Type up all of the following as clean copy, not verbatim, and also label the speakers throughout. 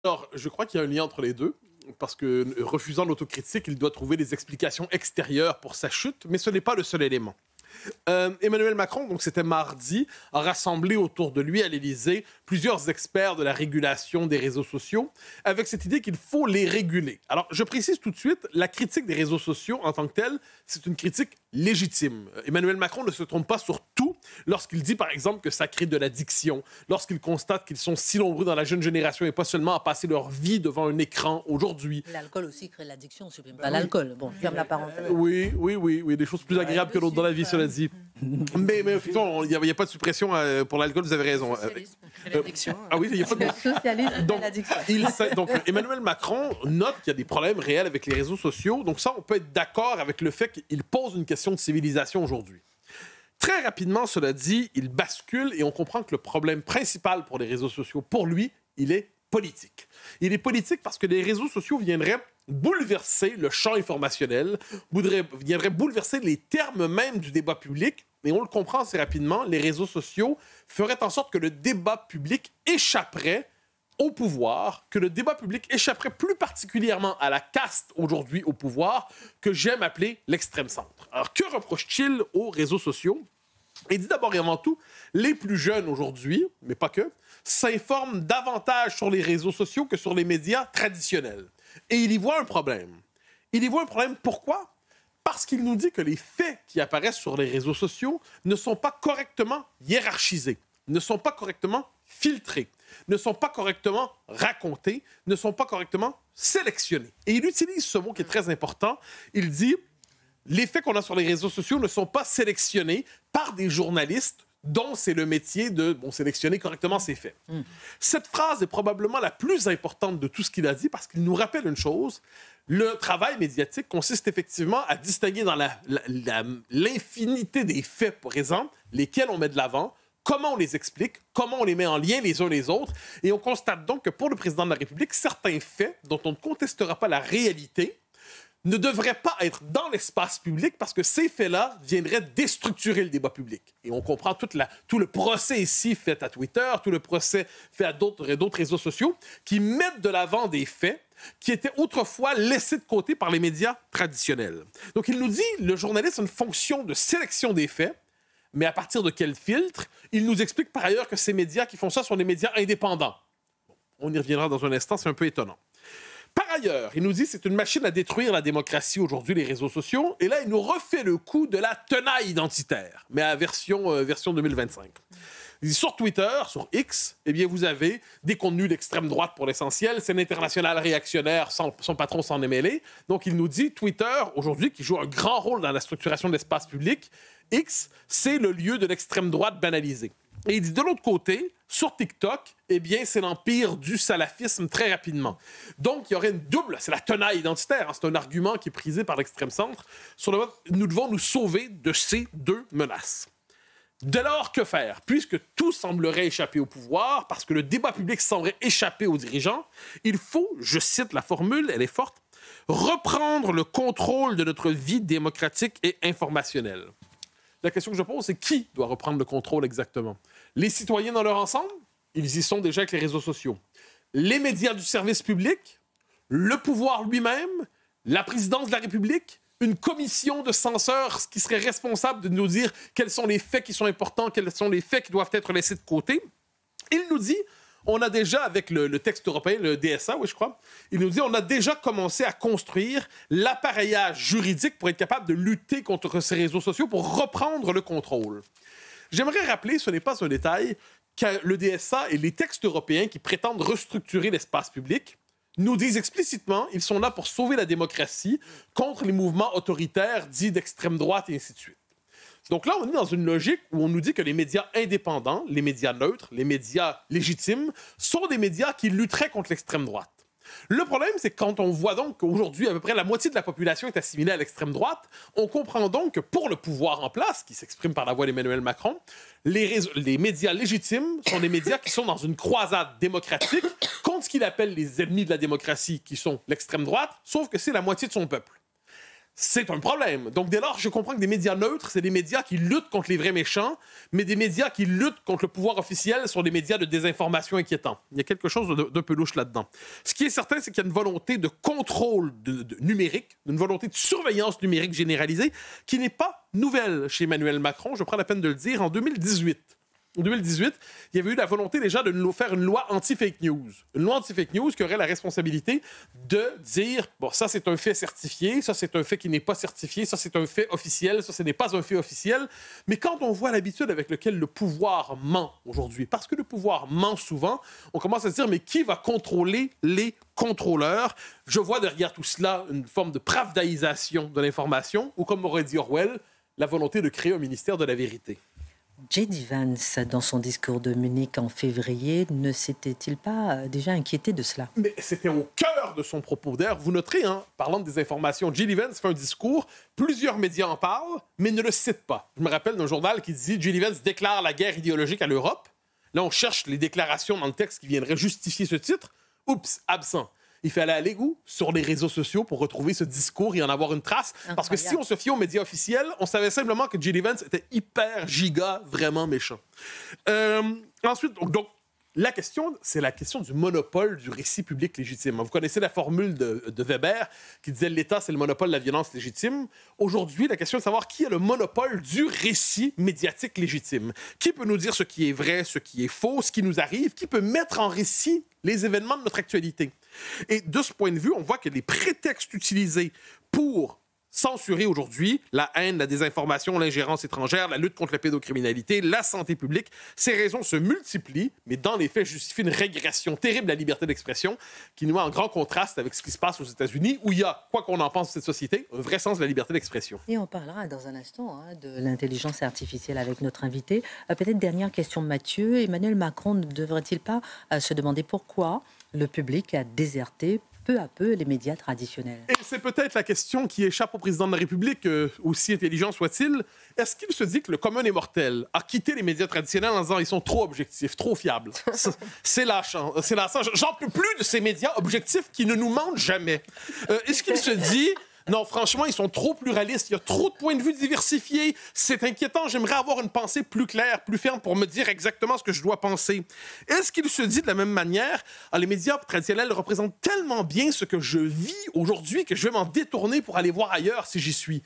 Speaker 1: Alors, je crois qu'il y a un lien entre les deux, parce que refusant l'autocritique, il doit trouver des explications extérieures pour sa chute, mais ce n'est pas le seul élément. Emmanuel Macron, donc c'était mardi, a rassemblé autour de lui à l'Élysée plusieurs experts de la régulation des réseaux sociaux avec cette idée qu'il faut les réguler. Alors, je précise tout de suite, la critique des réseaux sociaux en tant que telle, c'est une critique légitime. Emmanuel Macron ne se trompe pas sur tout lorsqu'il dit, par exemple, que ça crée de l'addiction, lorsqu'il constate qu'ils sont si nombreux dans la jeune génération et pas seulement à passer leur vie devant un écran aujourd'hui.
Speaker 2: L'alcool aussi crée l'addiction, on ne supprime pas l'alcool. Bon, ferme la parenthèse.
Speaker 1: Oui, des choses plus agréables que d'autres dans la vie, cela dit. Mais effectivement, il n'y a pas de suppression pour l'alcool, vous avez raison. Ah oui, il n'y a pas de...
Speaker 2: Socialisme,
Speaker 1: donc, Emmanuel Macron note qu'il y a des problèmes réels avec les réseaux sociaux. Donc ça, on peut être d'accord avec le fait qu'il pose une question de civilisation aujourd'hui. Très rapidement, cela dit, il bascule et on comprend que le problème principal pour les réseaux sociaux, pour lui, il est politique. Il est politique parce que les réseaux sociaux viendraient bouleverser le champ informationnel, viendraient bouleverser les termes même du débat public. Et on le comprend assez rapidement, les réseaux sociaux feraient en sorte que le débat public échapperait au pouvoir, que le débat public échapperait plus particulièrement à la caste aujourd'hui au pouvoir, que j'aime appeler l'extrême centre. Alors, que reproche-t-il aux réseaux sociaux? Il dit d'abord et avant tout, les plus jeunes aujourd'hui, mais pas que, s'informent davantage sur les réseaux sociaux que sur les médias traditionnels. Et il y voit un problème. Il y voit un problème, pourquoi? Parce qu'il nous dit que les faits qui apparaissent sur les réseaux sociaux ne sont pas correctement hiérarchisés, ne sont pas correctement filtrés, ne sont pas correctement racontés, ne sont pas correctement sélectionnés. Et il utilise ce mot qui est très important. Il dit « Les faits qu'on a sur les réseaux sociaux ne sont pas sélectionnés par des journalistes dont c'est le métier de sélectionner correctement ces faits. » Cette phrase est probablement la plus importante de tout ce qu'il a dit parce qu'il nous rappelle une chose. Le travail médiatique consiste effectivement à distinguer dans l'infinité des faits présents, lesquels on met de l'avant, comment on les explique, comment on les met en lien les uns les autres. Et on constate donc que pour le président de la République, certains faits dont on ne contestera pas la réalité ne devraient pas être dans l'espace public parce que ces faits-là viendraient déstructurer le débat public. Et on comprend tout le procès ici fait à Twitter, tout le procès fait à d'autres réseaux sociaux qui mettent de l'avant des faits qui étaient autrefois laissés de côté par les médias traditionnels. Donc il nous dit, le journaliste a une fonction de sélection des faits, mais à partir de quel filtre? Il nous explique par ailleurs que ces médias qui font ça sont des médias indépendants. Bon, on y reviendra dans un instant, c'est un peu étonnant. Par ailleurs, il nous dit que c'est une machine à détruire la démocratie aujourd'hui, les réseaux sociaux. Et là, il nous refait le coup de la tenaille identitaire, mais à version 2025. Il dit, sur Twitter, sur X, eh bien, vous avez des contenus d'extrême droite pour l'essentiel. C'est l'international réactionnaire, son patron s'en est mêlé. Donc, il nous dit, Twitter, aujourd'hui, qui joue un grand rôle dans la structuration de l'espace public, X, c'est le lieu de l'extrême droite banalisée. Et il dit, de l'autre côté, sur TikTok, eh bien, c'est l'empire du salafisme très rapidement. Donc, il y aurait une double, c'est la tenaille identitaire, hein, c'est un argument qui est prisé par l'extrême centre, sur le fait nous devons nous sauver de ces deux menaces. Dès lors, que faire? Puisque tout semblerait échapper au pouvoir, parce que le débat public semblerait échapper aux dirigeants, il faut, je cite la formule, elle est forte, reprendre le contrôle de notre vie démocratique et informationnelle. La question que je pose, c'est qui doit reprendre le contrôle exactement? Les citoyens dans leur ensemble? Ils y sont déjà avec les réseaux sociaux. Les médias du service public? Le pouvoir lui-même? La présidence de la République? Une commission de censeurs qui serait responsable de nous dire quels sont les faits qui sont importants, quels sont les faits qui doivent être laissés de côté? Il nous dit, on a déjà, avec le texte européen, le DSA, oui, je crois, il nous dit, on a déjà commencé à construire l'appareillage juridique pour être capable de lutter contre ces réseaux sociaux, pour reprendre le contrôle. J'aimerais rappeler, ce n'est pas un détail, que le DSA et les textes européens qui prétendent restructurer l'espace public nous disent explicitement qu'ils sont là pour sauver la démocratie contre les mouvements autoritaires dits d'extrême droite et ainsi de suite. Donc là, on est dans une logique où on nous dit que les médias indépendants, les médias neutres, les médias légitimes, sont des médias qui lutteraient contre l'extrême droite. Le problème, c'est que quand on voit donc qu'aujourd'hui, à peu près la moitié de la population est assimilée à l'extrême droite, on comprend donc que pour le pouvoir en place, qui s'exprime par la voix d'Emmanuel Macron, les médias légitimes sont des médias qui sont dans une croisade démocratique contre ce qu'il appelle les ennemis de la démocratie, qui sont l'extrême droite, sauf que c'est la moitié de son peuple. c'est un problème. Donc, dès lors, je comprends que des médias neutres, c'est des médias qui luttent contre les vrais méchants, mais des médias qui luttent contre le pouvoir officiel sont des médias de désinformation inquiétants. Il y a quelque chose d'un peu louche là-dedans. Ce qui est certain, c'est qu'il y a une volonté de contrôle numérique, une volonté de surveillance numérique généralisée qui n'est pas nouvelle chez Emmanuel Macron. Je prends la peine de le dire. En 2018, il y avait eu la volonté déjà de nous faire une loi anti-fake news. Une loi anti-fake news qui aurait la responsabilité de dire, bon, ça c'est un fait certifié, ça c'est un fait qui n'est pas certifié, ça c'est un fait officiel, ça ce n'est pas un fait officiel. Mais quand on voit l'habitude avec laquelle le pouvoir ment aujourd'hui, parce que le pouvoir ment souvent, on commence à se dire, mais qui va contrôler les contrôleurs? Je vois derrière tout cela une forme de pravdaïsation de l'information, ou comme aurait dit Orwell, la volonté de créer un ministère de la vérité.
Speaker 2: J.D. Vance, dans son discours de Munich en février, ne s'était-il pas déjà inquiété de cela?
Speaker 1: Mais c'était au cœur de son propos. D'ailleurs, vous noterez, parlant de désinformation, J.D. Vance fait un discours, plusieurs médias en parlent, mais ne le citent pas. Je me rappelle d'un journal qui dit « J.D. Vance déclare la guerre idéologique à l'Europe ». Là, on cherche les déclarations dans le texte qui viendraient justifier ce titre. Oups, absent. Il fallait aller où? Sur les réseaux sociaux pour retrouver ce discours et en avoir une trace. Incroyable. Parce que si on se fiait aux médias officiels, on savait simplement que J.D. Vance était hyper giga, vraiment méchant. Ensuite, donc, la question, c'est la question du monopole du récit public légitime. Vous connaissez la formule de Weber qui disait « l'État, c'est le monopole de la violence légitime ». Aujourd'hui, la question est de savoir qui a le monopole du récit médiatique légitime. Qui peut nous dire ce qui est vrai, ce qui est faux, ce qui nous arrive? Qui peut mettre en récit les événements de notre actualité? Et de ce point de vue, on voit que les prétextes utilisés pour censurer aujourd'hui la haine, la désinformation, l'ingérence étrangère, la lutte contre la pédocriminalité, la santé publique, ces raisons se multiplient, mais dans les faits justifient une régression terrible de la liberté d'expression qui nous met en grand contraste avec ce qui se passe aux États-Unis, où il y a, quoi qu'on en pense de cette société, un vrai sens de la liberté d'expression.
Speaker 2: Et on parlera dans un instant de l'intelligence artificielle avec notre invité. Peut-être dernière question, Mathieu. Emmanuel Macron ne devrait-il pas se demander pourquoi le public a déserté peu à peu les médias traditionnels?
Speaker 1: Et c'est peut-être la question qui échappe au président de la République, aussi intelligent soit-il. Est-ce qu'il se dit que le commun des mortels a quitté les médias traditionnels en disant ils sont trop objectifs, trop fiables? C'est lassant. J'en peux plus de ces médias objectifs qui ne nous mentent jamais. Est-ce qu'il se dit... Non, franchement, ils sont trop pluralistes. Il y a trop de points de vue diversifiés. C'est inquiétant. J'aimerais avoir une pensée plus claire, plus ferme pour me dire exactement ce que je dois penser. Est-ce qu'il se dit de la même manière, les médias traditionnels représentent tellement bien ce que je vis aujourd'hui que je vais m'en détourner pour aller voir ailleurs si j'y suis?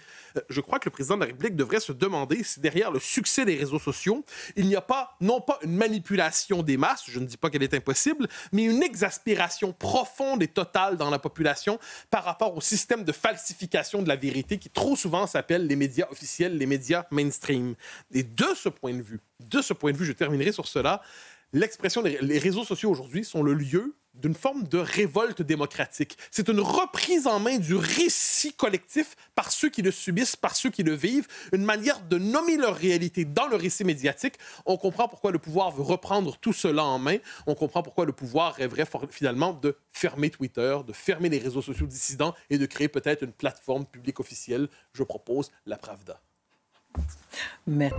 Speaker 1: Je crois que le président de la République devrait se demander si derrière le succès des réseaux sociaux, il n'y a pas, non pas une manipulation des masses, je ne dis pas qu'elle est impossible, mais une exaspération profonde et totale dans la population par rapport au système de falsification de la vérité qui trop souvent s'appelle les médias officiels, les médias mainstream. Et de ce point de vue, je terminerai sur cela, l'expression les réseaux sociaux aujourd'hui sont le lieu d'une forme de révolte démocratique. C'est une reprise en main du récit collectif par ceux qui le subissent, par ceux qui le vivent, une manière de nommer leur réalité dans le récit médiatique. On comprend pourquoi le pouvoir veut reprendre tout cela en main. On comprend pourquoi le pouvoir rêverait finalement de fermer Twitter, de fermer les réseaux sociaux dissidents et de créer peut-être une plateforme publique officielle. Je propose la Pravda.
Speaker 2: Merci.